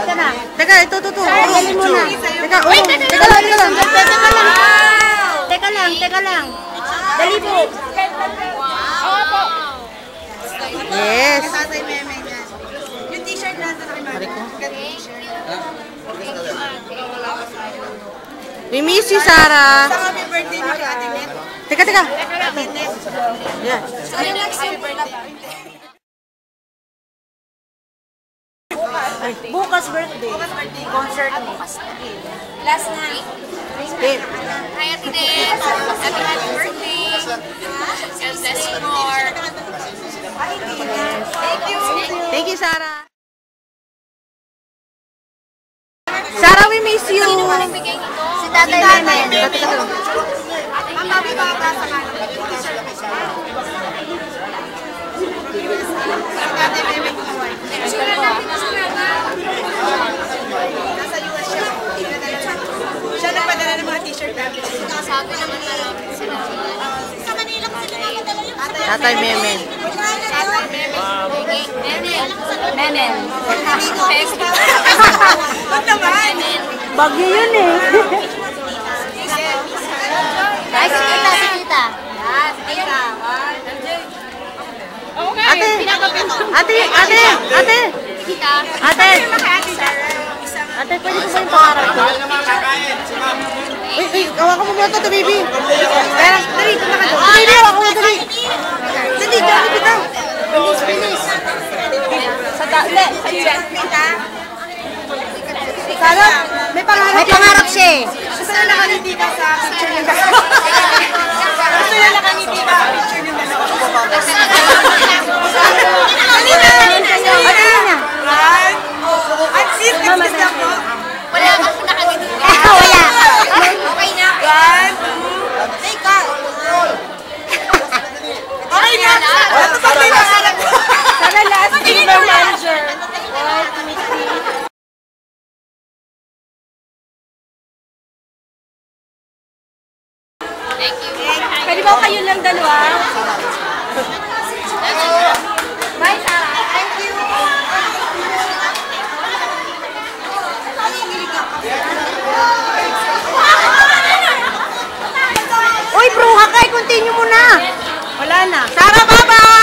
ka na. Teka, ito. Sarah, galing muna. Teka, teka lang. Teka lang. Dali po. Opo. Yes. Yung t-shirt natin na kay Mama. We miss you, Sarah. Sa happy birthday mo kay Ate Net. Teka. Yeah. Happy birthday. Bukas birthday. Concert mo. Last na. Hi, Ate Des. Happy birthday. God bless you more. Thank you, Sarah. Sarah, we miss you. Si Tatay Memen. Siya nagpadala ng mga t-shirt namin. Sabi naman marami salamat. Sa Manila ko sila napadala yung Tatay Memen. Memen. Huwag naman. Bagyo yun eh. Ay, si Tita. Ate, pwede ko ba yung pangarap ko? Uy, gawa ko muna ito, baby. Pero, dali, kumaka doon. Baby, gawa ko muna, dali. Dali, dali, bitaw. Bilis. Sa tatle. Sana, may pangarap. May pangarap siya eh. Gusto na nakangiti ka sa picture yung dalawa. Gusto na nakangiti ka sa picture yung dalawa. At sis, excuse na po. Wala kang nakangiti. Wala. Okay na. Teka. Okay na. Ano pa may pangarap ko? Sana last team manager. Thank you. Pwede ba kayo lang dalawa? Bye, Sarah. Thank you. Uy, bruha ka, continue mo na. Wala na. Sarah, bye-bye!